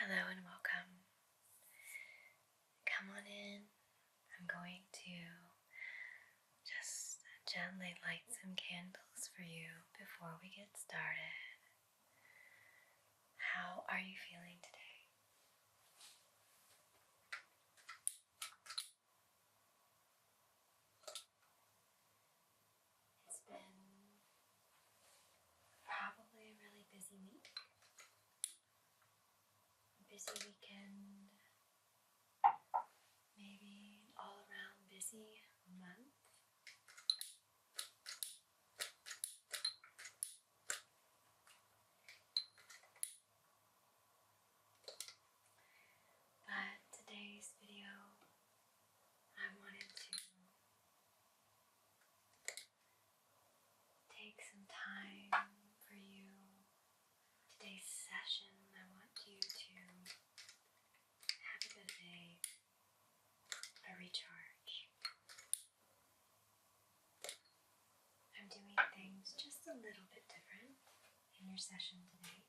Hello and welcome. Come on in. I'm going to just gently light some candles for you before we get started. How are you feeling today? It's been probably a really busy week. Busy weekend, maybe an all-around busy month. But today's video, I wanted to take some time for you. Today's session, I want you to have a bit of a recharge. I'm doing things just a little bit different in your session today.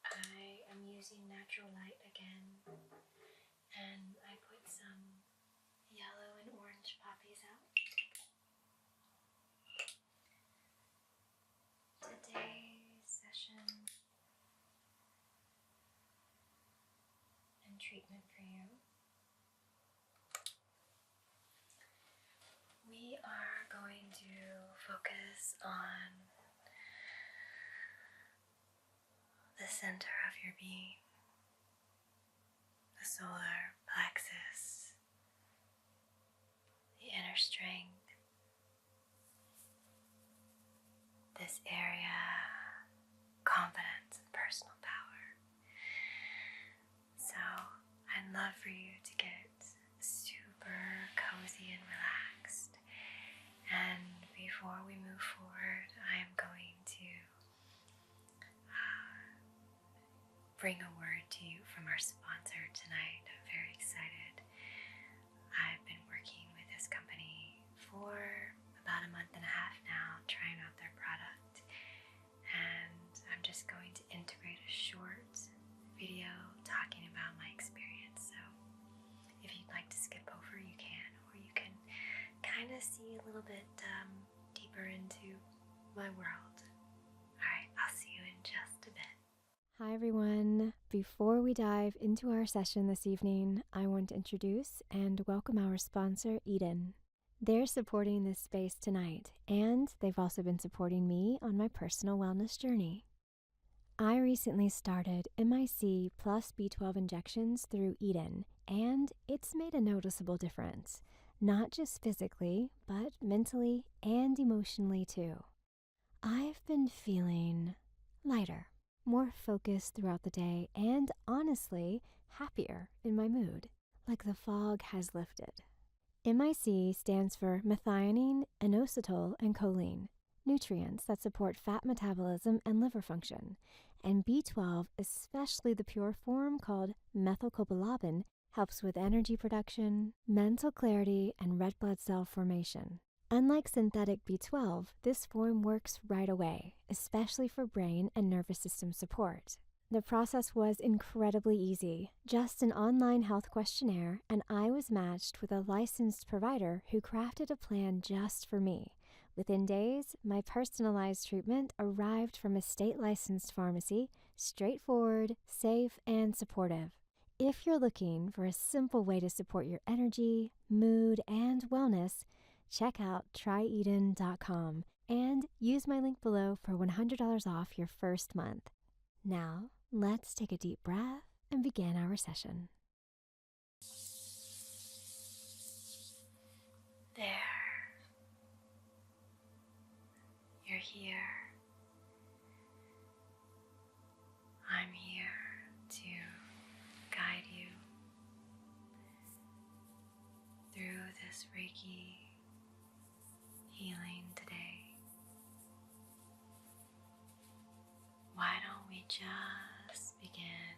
I am using natural light again, and I put some yellow and orange poppies out. Today's session and treatment for you. We are going to focus on the center of your being, the solar plexus, the inner strength, this area, confidence and personal power. So I'd love for you to get super cozy and relaxed. And before we move forward, I am going to bring a word to you from our sponsor tonight. I'm very excited. I've been working with this company for about a month and a half now, trying out their product. And I'm just going to integrate a short video talking about my experience. So if you'd like to skip over, you can, or you can kind of see a little bit deeper into my world. Alright, I'll see you in just a bit. Hi everyone. Before we dive into our session this evening, I want to introduce and welcome our sponsor, Tryeden. They're supporting this space tonight, and they've also been supporting me on my personal wellness journey. I recently started MIC plus B12 injections through Tryeden, and it's made a noticeable difference, not just physically, but mentally and emotionally too. I've been feeling lighter, more focused throughout the day, and honestly, happier in my mood, like the fog has lifted. MIC stands for methionine, inositol, and choline, nutrients that support fat metabolism and liver function, and B12, especially the pure form called methylcobalamin, helps with energy production, mental clarity, and red blood cell formation. Unlike synthetic B12, this form works right away, especially for brain and nervous system support. The process was incredibly easy, just an online health questionnaire, and I was matched with a licensed provider who crafted a plan just for me. Within days, my personalized treatment arrived from a state-licensed pharmacy, straightforward, safe, and supportive. If you're looking for a simple way to support your energy, mood, and wellness, check out tryeden.com and use my link below for $100 off your first month. Now, let's take a deep breath and begin our session. There. You're here. I'm here to guide you through this Reiki healing today. Why don't we just begin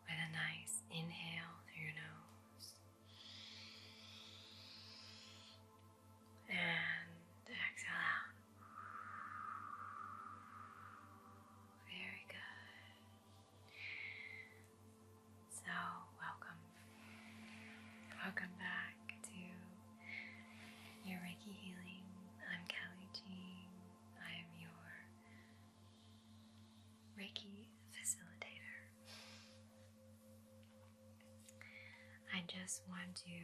with a nice inhale through your nose and exhale out. Very good. just want to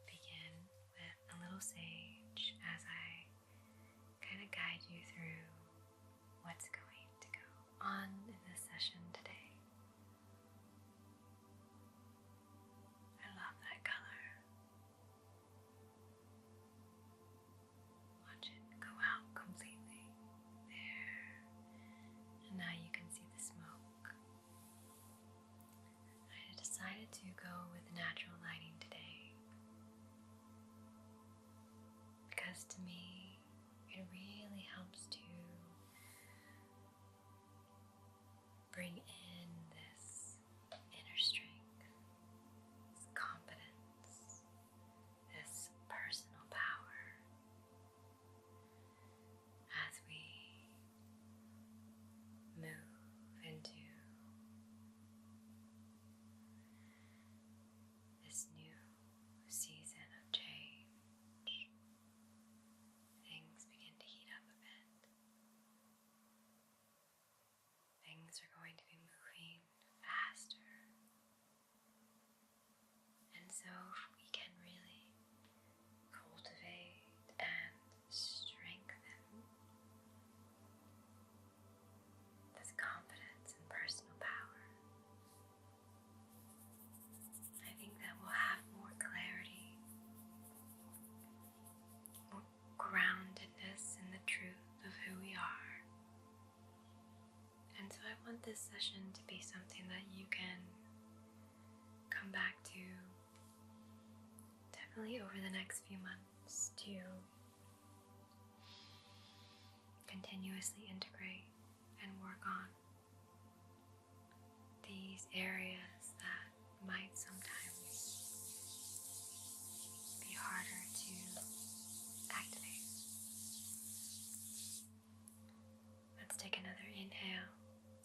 begin with a little sage as I kind of guide you through what's going to go on in this session today. I love that color. Watch it go out completely. There. And now you can see the smoke. I decided to go with natural lighting today because to me it really helps to bring in this inner strength, this confidence, this personal power as we move into this new season of change. Things begin to heat up a bit. Things are going to be moving faster. And so if we can really cultivate and strengthen this confidence and personal power, I think that we'll have more clarity, more groundedness in the truth of who we are. And so I want this session to be something that you can come back to definitely over the next few months to continuously integrate and work on these areas that might sometimes be harder to activate. Let's take another inhale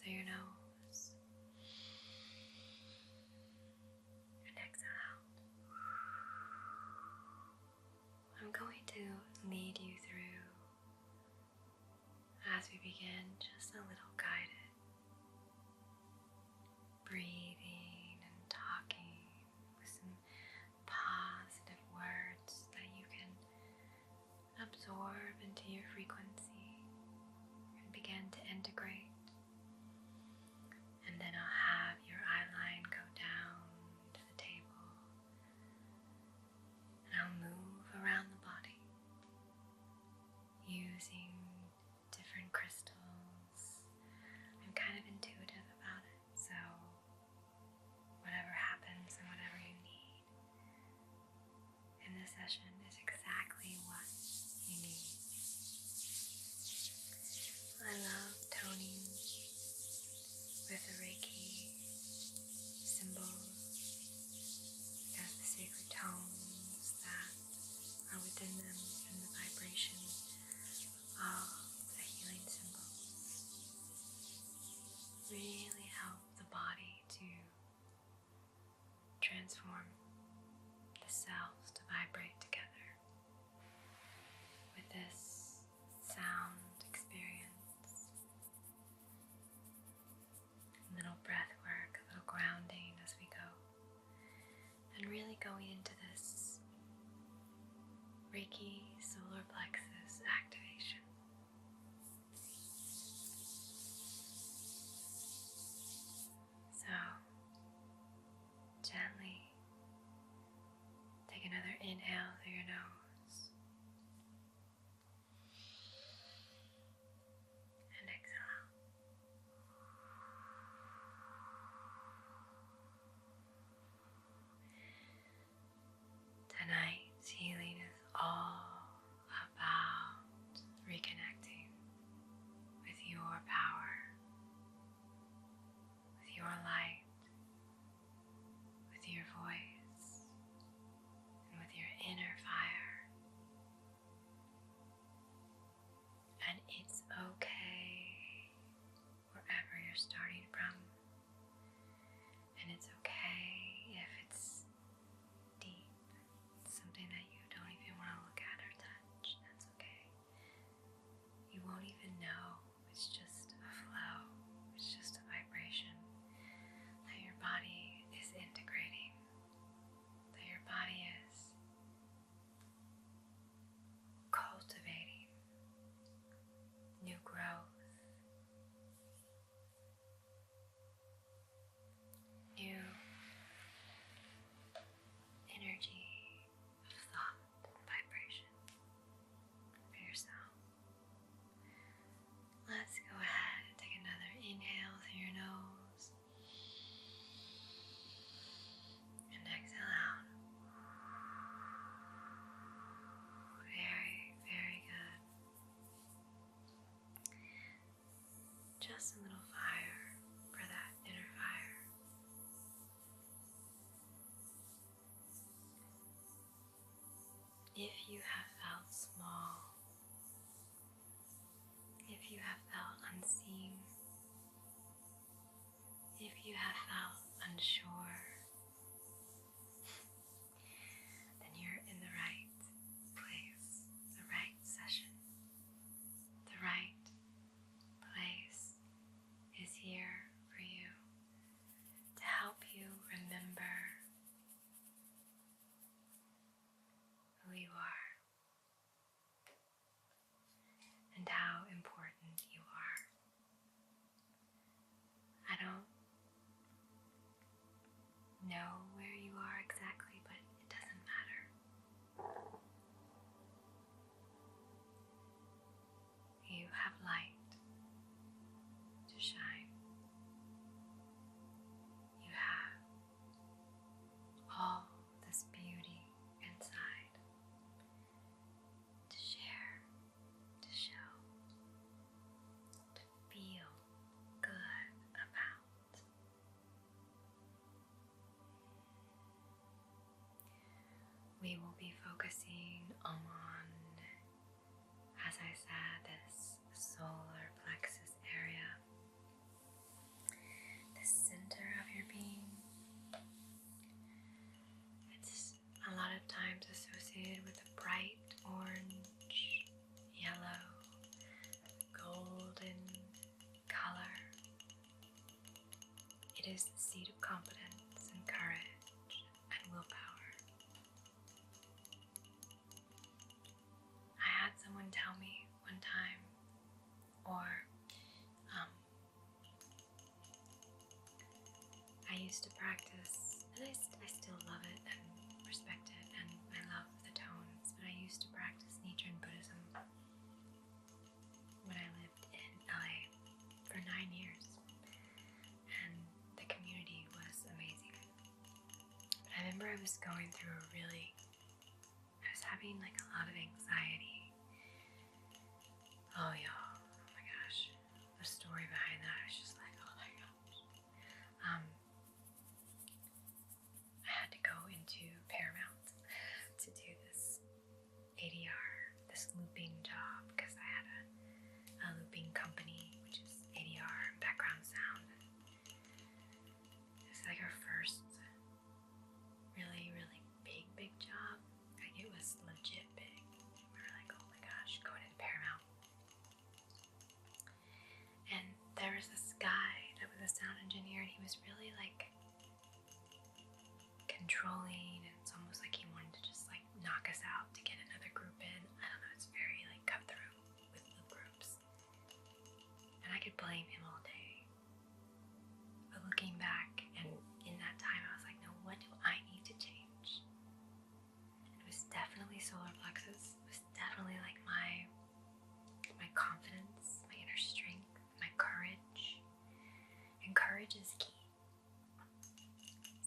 through your nose and exhale out. I'm going to lead you through as we begin just a little guided breathing and talking with some positive words that you can absorb into your frequency and begin to integrate. And then I'll have your eye line go down to the table and I'll move around the body using different crystals. I'm kind of intuitive about it, so whatever happens and whatever you need in this session is exactly what you need. I love toning with the Reiki symbols because the sacred tones that are within them and the vibration of the healing symbols really help the body to transform the cells to vibrate together with this sound experience. Little breath work, a little grounding as we go, and really going into this Reiki solar plexus activation. So gently take another inhale through your nose and exhale out. Tonight's healing is all about reconnecting with your power, with your light, with your voice, and with your inner fire. And it's okay wherever you're starting from. And it's okay if it's deep, it's something that you don't even want to look at or touch. That's okay. You won't even know. It's just a flow. It's just a vibration that your body is integrating, that your just a little fire for that inner fire. If you have felt small, if you have felt unseen, if you have felt unsure, then you're in the right place, the right session. The right place is here for you to help you remember who you are and how important you are. I don't know where you are exactly, but it doesn't matter. You have light to shine. You have all this beauty inside to share, to show, to feel good about. We will be focusing on, as I said, this solar plexus area, the center of your being. It's a lot of times associated with a bright orange, yellow, golden color. It is the seat of confidence and courage and willpower. I had someone tell me one time, or I used to practice, and I still love it and respect it, and I love the tones, but I used to practice Nichiren Buddhism when I lived in LA for 9 years, and the community was amazing. But I remember I was going through I was having like a lot of anxiety. Oh y'all, oh my gosh, the story behind that is just like, oh my gosh. I had to go into Paramount to do this ADR, this looping job, because I had a looping company, which is ADR, background sound. It's like our first really, really big job. Like it was legit big. We were like, oh my gosh, going into Paramount. And there was this guy that was a sound engineer, and he was really like controlling, and it's almost like he wanted to just like knock us out to get another group in. I don't know, it's very like cutthroat with the groups. And I could blame him all day. But looking back, and in that time I was like, no, what do I need to change? It was definitely solar plexus. It was definitely like my confidence, my inner strength, my courage. And courage is key.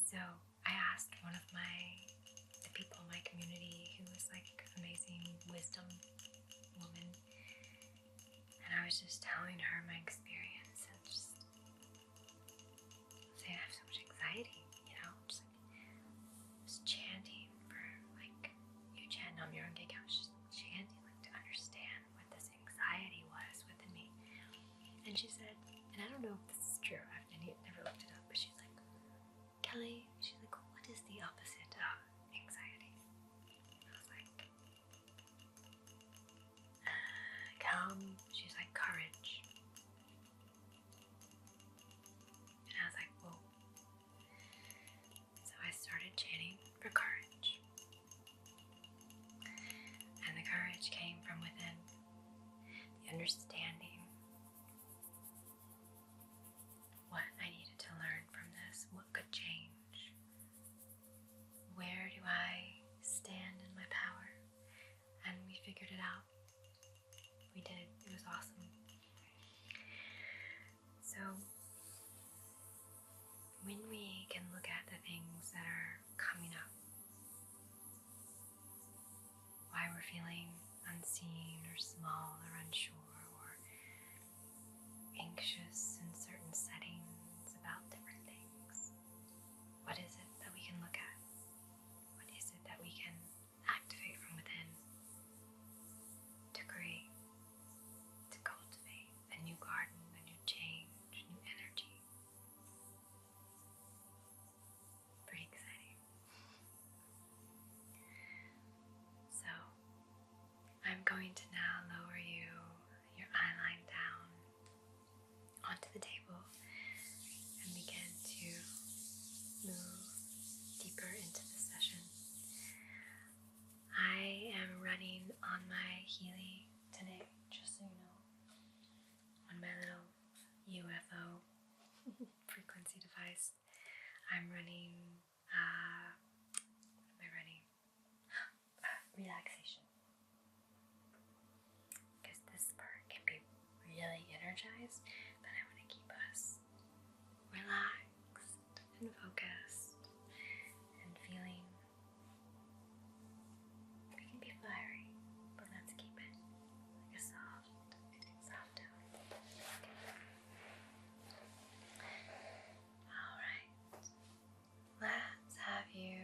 So I asked one of the people in my community who was like amazing wisdom woman, and I was just telling her my experience and just saying I have so much anxiety, just chanting for like, you chant Nam Myoho Renge Kyo. I was just chanting like to understand what this anxiety was within me. And she said, and I don't know if this is true, I've never looked it up, but she's like, Kelly, she's like, what is the opposite of anxiety? And I was like, calm. She's like, courage. And I was like, whoa. So I started chanting for courage. And the courage came from within. The understanding what I needed to learn from this, what could change. Where do I stand in my power? And we figured it out. We did. It was awesome. So when we can look at the things that are coming up, why we're feeling unseen or small or unsure or anxious going to now lower your eye line down onto the table and begin to move deeper into the session. I am running on my Healy today, just so you know, on my little UFO frequency device. I'm running, what am I running? Relaxation. Because this part can be really energized, but I want to keep us relaxed and focused and feeling. We can be fiery, but let's keep it like a soft tone. Alright, let's have you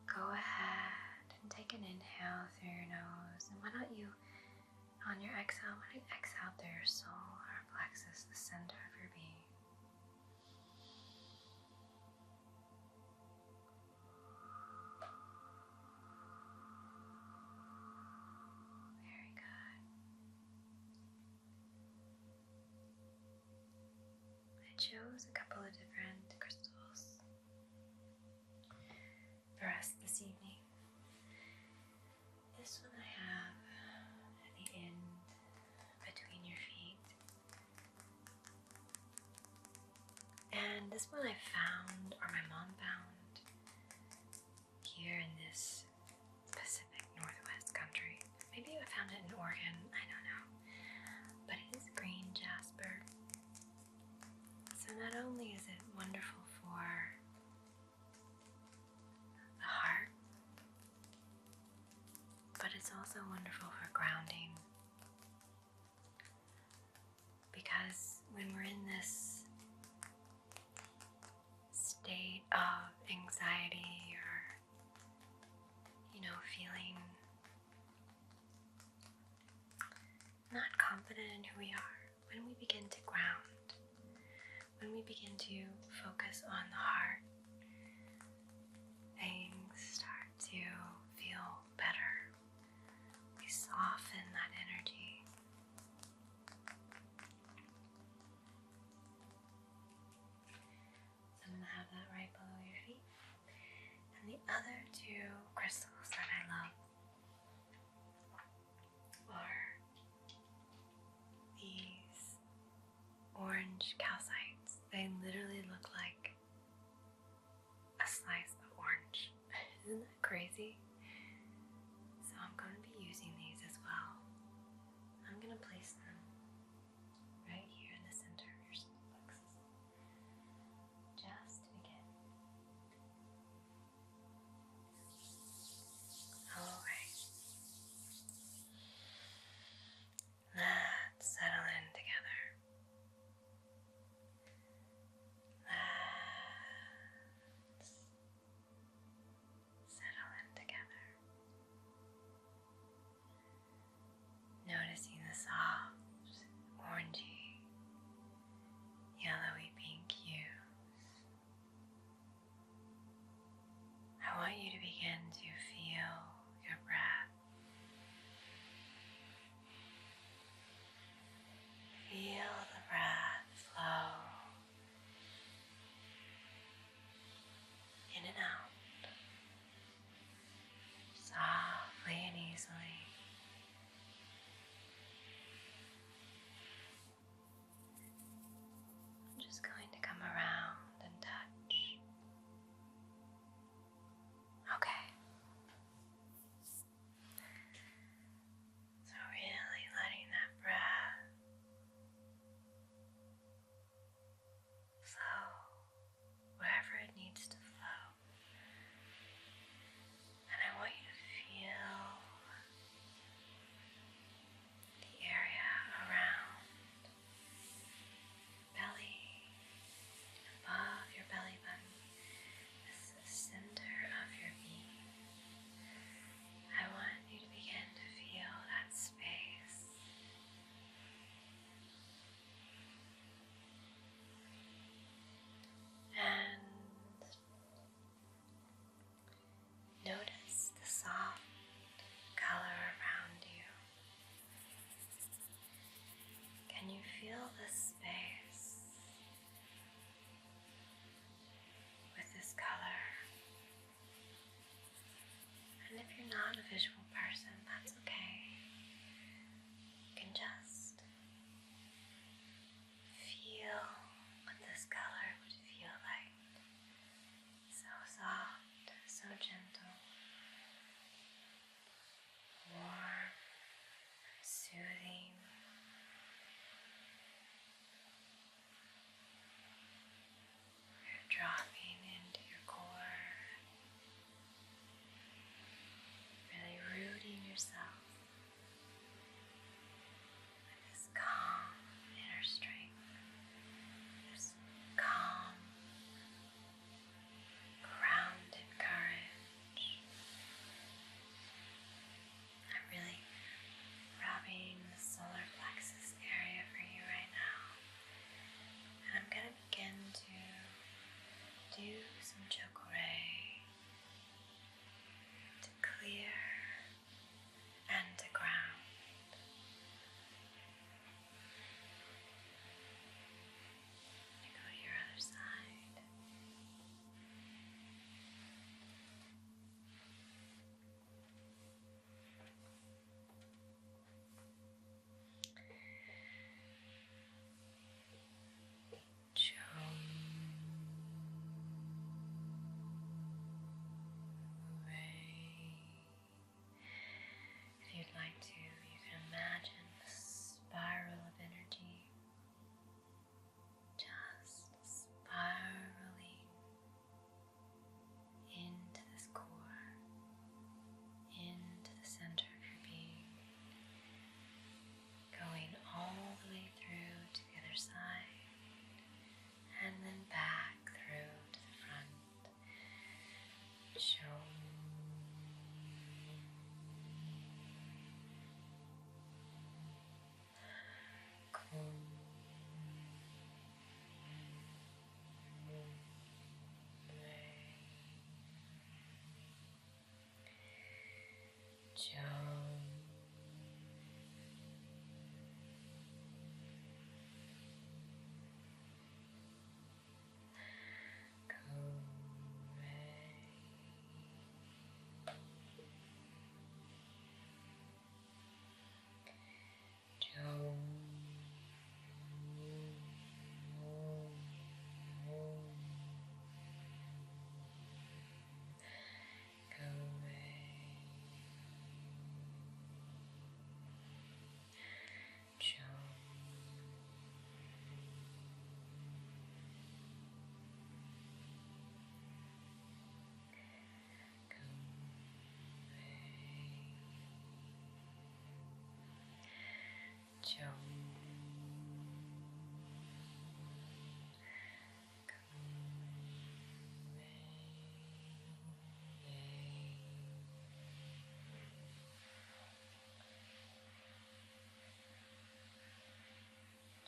go ahead and take an inhale through your nose, and why don't you, on your exhale, exhale through your solar plexus, the center of your being. Very good. I chose a couple of different crystals for us this evening. This one I have at the end between your feet. And this one I found, or my mom found, here in this Pacific Northwest country. Maybe I found it in Oregon, I don't know. But it is green jasper. So not only is it wonderful for the heart, but it's also wonderful for grounding. Because when we're in this state of anxiety or, feeling not confident in who we are, when we begin to ground, when we begin to focus on the heart, things start to feel better. We soften that energy. So I'm going to have that right below your feet. And the other two crystals that I love are these orange calcites. They literally look like a slice of orange. Isn't that crazy? So I'm going to be using these as well. I'm going to place them right here in the center of your solar plexus, just to begin. Oh, fill this space with this color. And if you're not a visual person, that's okay. You can just feel what this color would feel like. So soft, so gentle, warm, soothing. You're dropping into your core, really rooting yourself with this calm inner strength, this calm, grounded courage. I'm really rubbing the solar plexus area for you right now. And I'm going to begin to do some chakra to clear and to ground. You go to your other side. If you'd like to, you can imagine a spiral of energy just spiraling into this core, into the center of your being, going all the way through to the other side, and then back through to the front.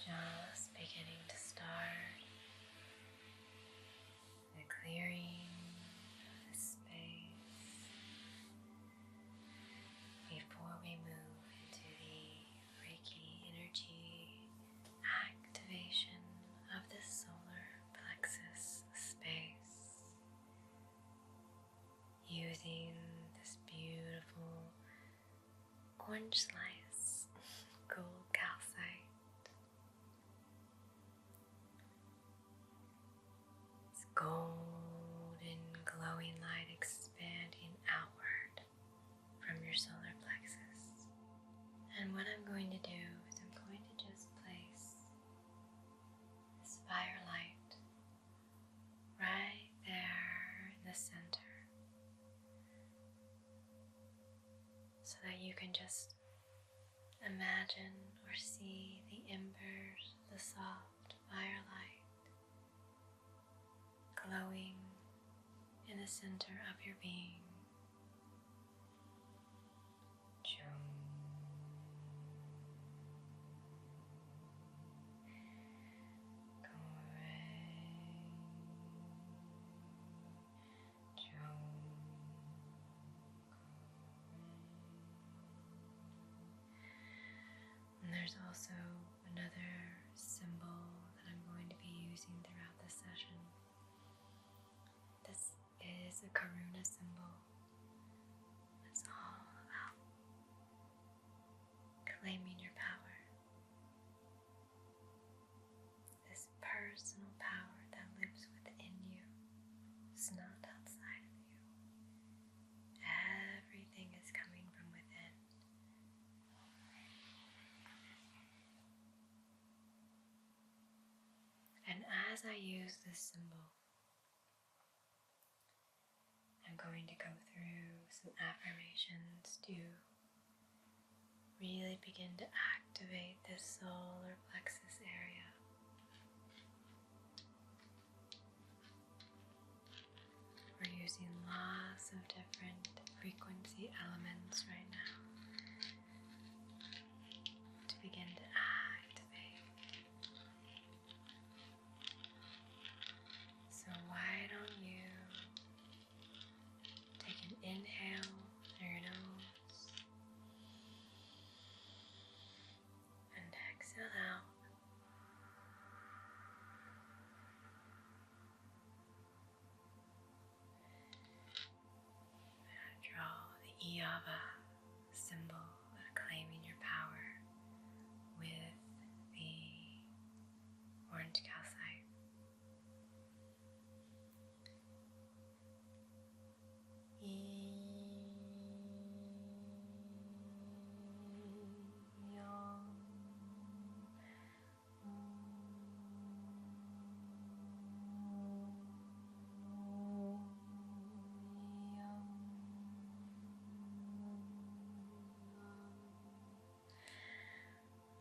Just beginning to start the clearing of the space before we move into the Reiki energy activation of the solar plexus space, using this beautiful orange slice gold calcite. It's golden glowing light expanding outward from your solar plexus. And what I'm going to do is I'm going to just place this firelight right there in the center, so that you can just imagine or see the embers, the soft firelight glowing in the center of your being. And there's also another symbol that I'm going to be using throughout this session. This is a karuna symbol. It's all about claiming your power. This personal power that lives within you. It's not outside of you. Everything is coming from within. And as I use this symbol, I'm going to go through some affirmations to really begin to activate this solar plexus area. We're using lots of different frequency elements right now to begin to activate. So why don't you take an inhale through your nose and exhale out. Draw the Iava symbol of claiming your power with the orange calcite.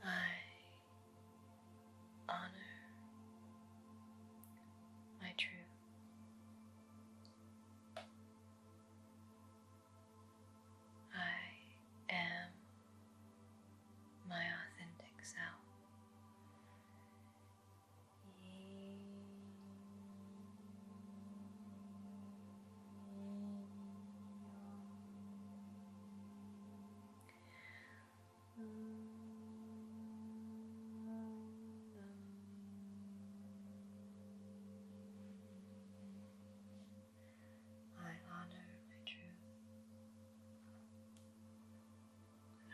I honor my truth. I am my authentic self. I honor my truth.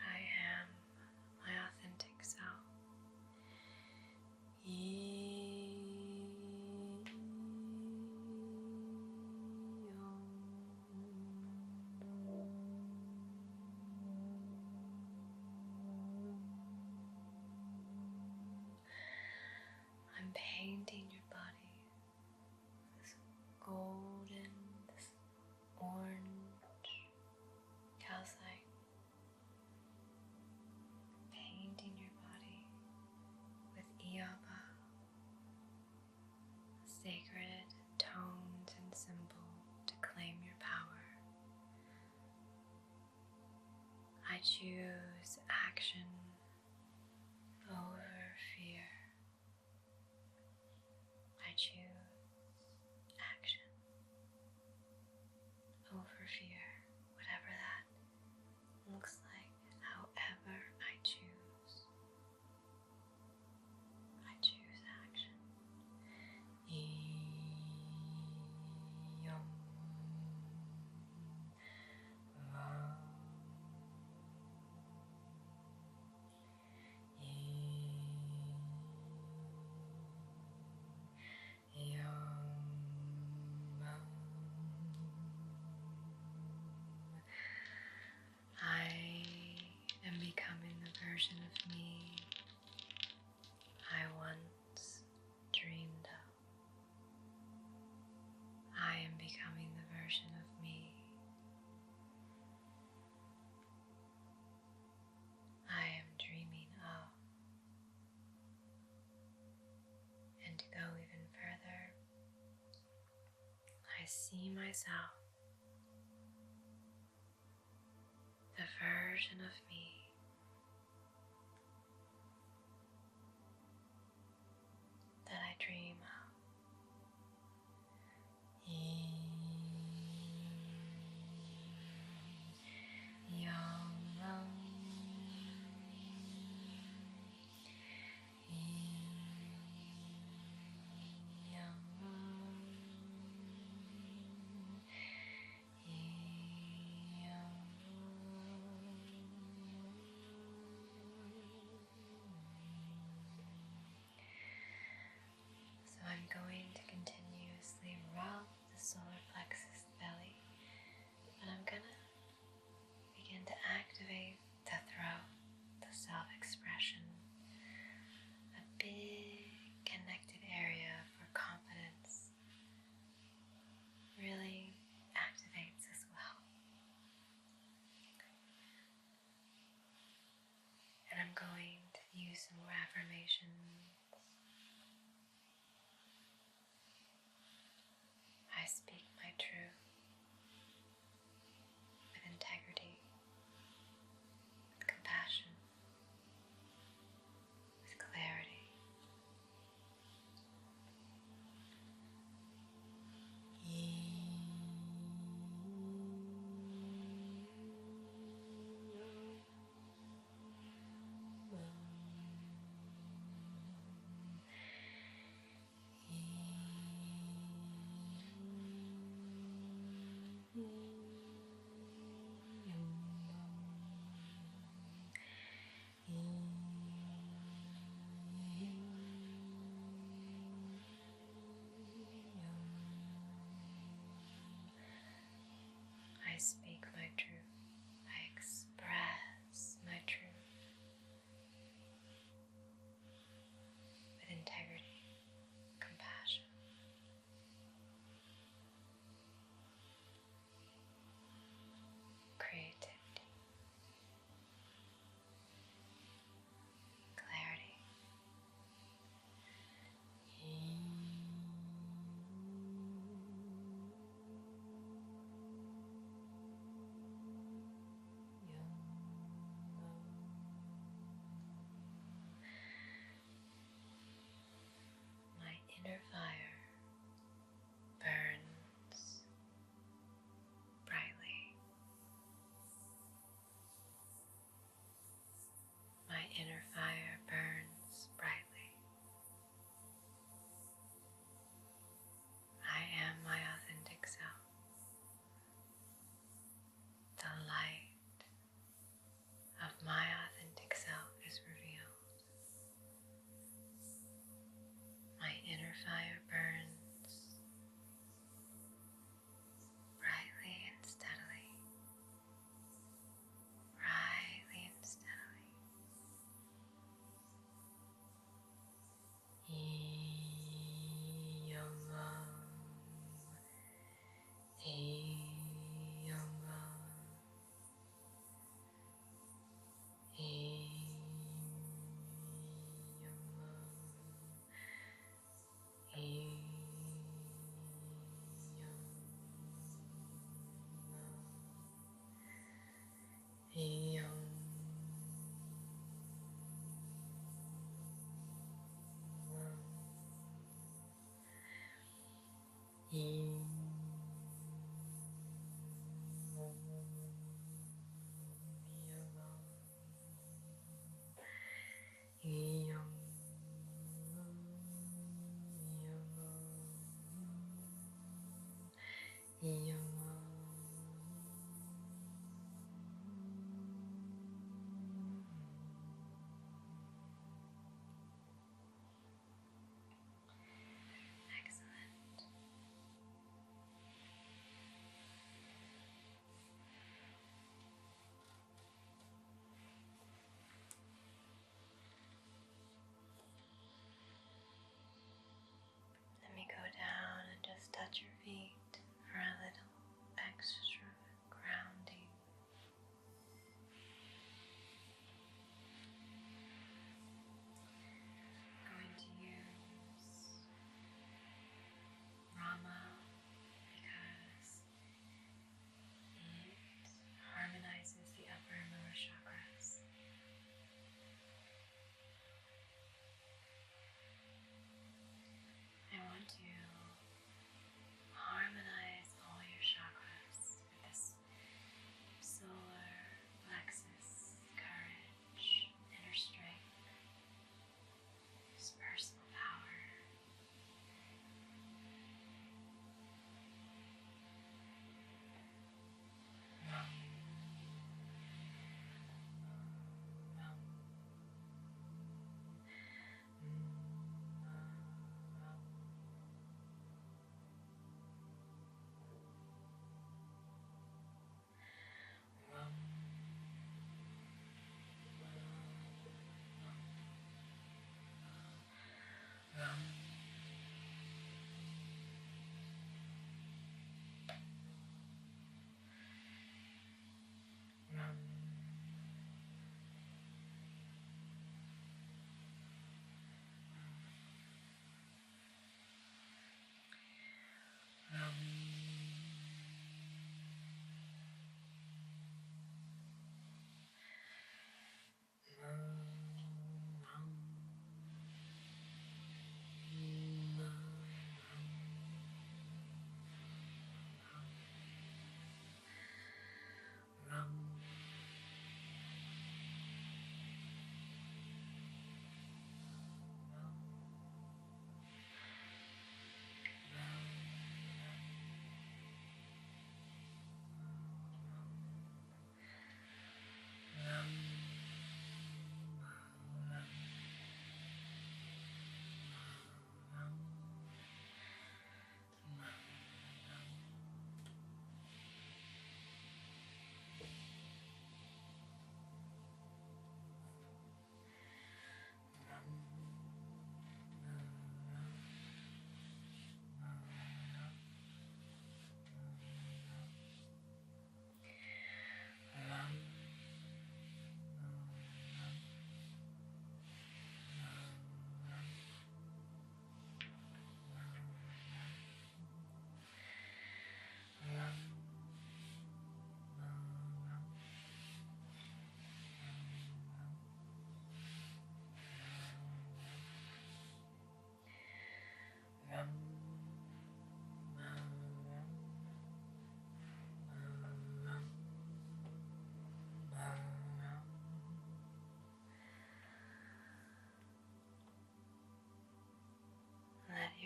I am my authentic self. I'm painting your body this golden, this orange calcite. Painting your body with Iaba, sacred tones and symbol to claim your power. I choose action over fear. I choose action over fear, whatever that looks like, however I choose. I choose action. I am becoming the version of me I once dreamed of. I am becoming the version of me I am dreaming of. And to go even further, I see myself, the version of me that I dream of. solar plexus belly, but I'm gonna begin to activate the throat, the self-expression, a big connected area for confidence really activates as well. And I'm going to use some more affirmations. I speak my truth with integrity, with compassion, with clarity. I speak my truth. I express my truth with integrity, compassion, creativity, clarity. My inner fire burns brightly. My inner fire burns brightly. I am my authentic self. The light of my authentic self is revealed. My inner fire burns brightly and steadily, brightly and steadily. Excellent.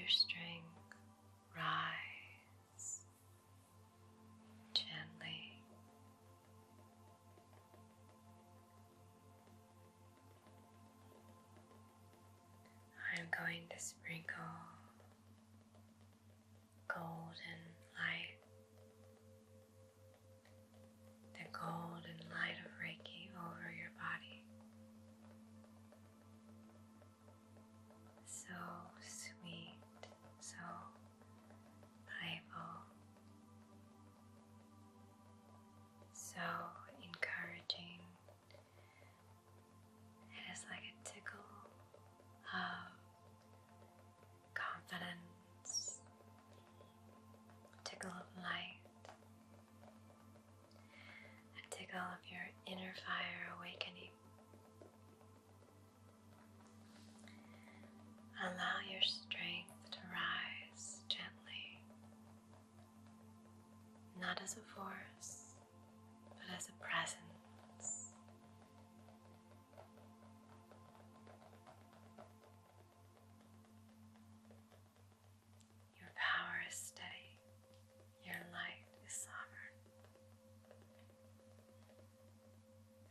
your strength rise gently. I'm going to sprinkle golden light, the golden light of Reiki over your body. So sweet, so playful, so encouraging. It is like a tickle of confidence, a tickle of light, a tickle of your inner fire awakening. Allow your strength to rise gently, not as a force, but as a presence. Your power is steady, your light is sovereign.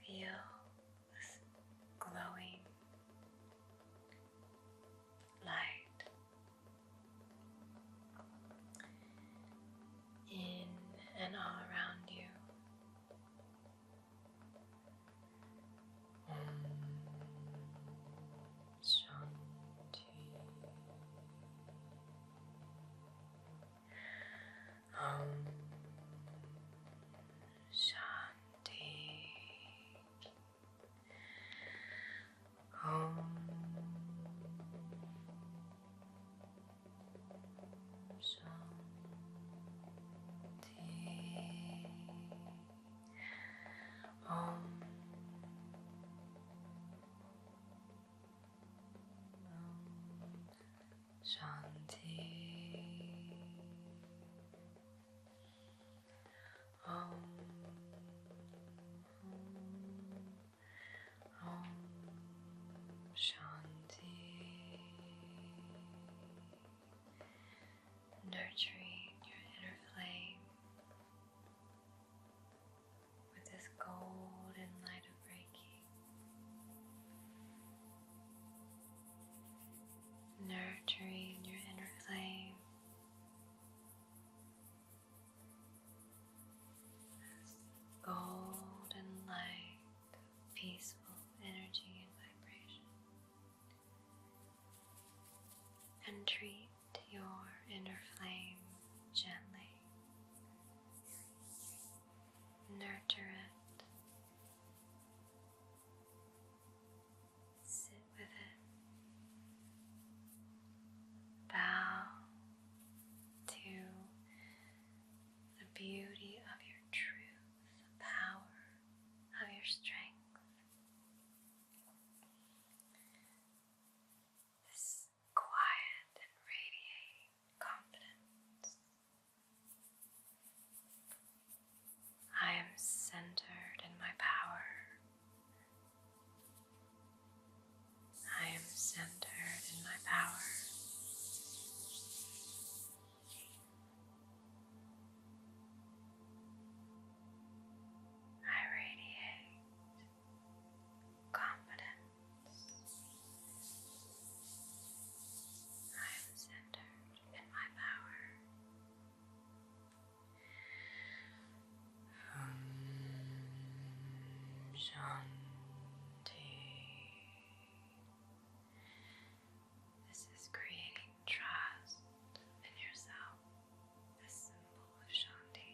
Feel this glowing light in and all around you. Shanti. Shanti. Shanti. Shanti. Nurturing your inner flame with this golden light of Reiki. Nurturing your inner flame. Golden light, peaceful energy and vibration. And treat your inner flame gently. Nurture it. Sit with it. Bow to the beauty of your truth, the power of your strength. This quiet and radiating confidence. I am centered in my power. I am centered in my power. I radiate confidence. I am centered in my power. Shanti. This is creating trust in yourself, the symbol of Shanti.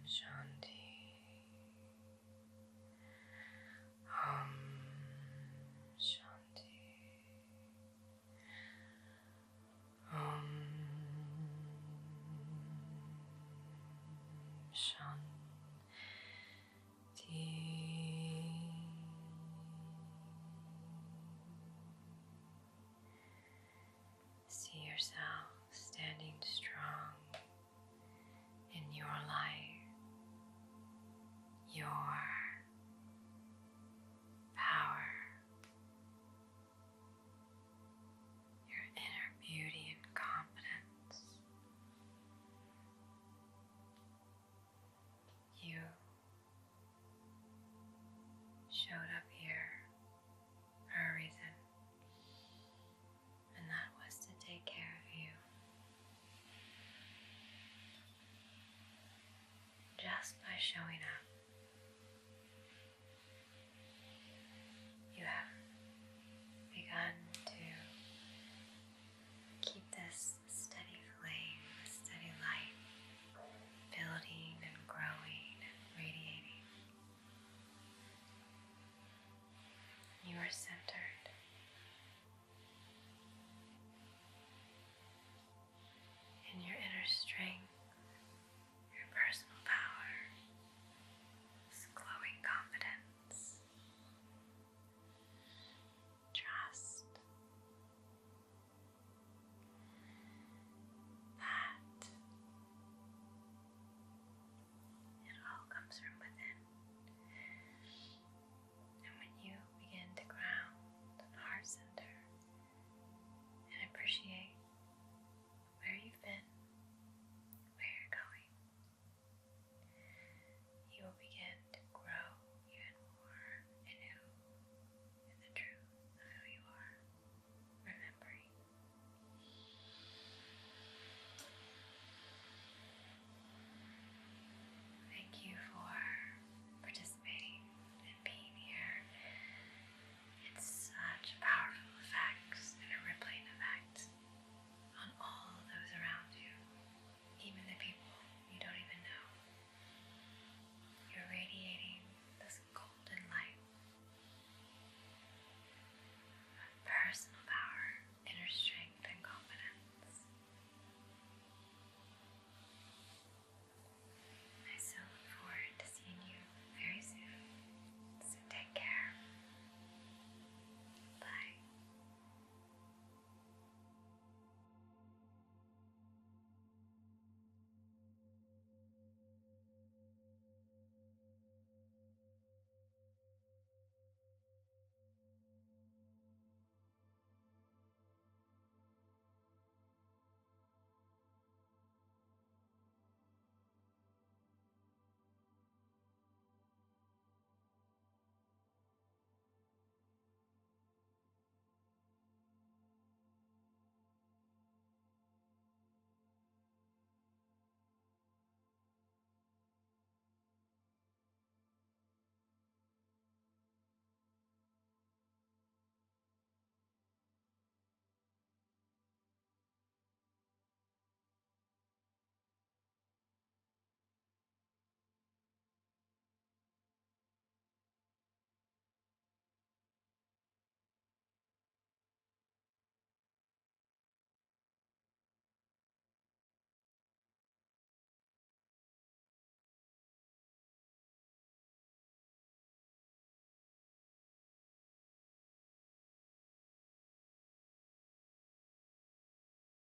Shanti. Shanti. Shanti. See yourself standing strong in your light, your showing up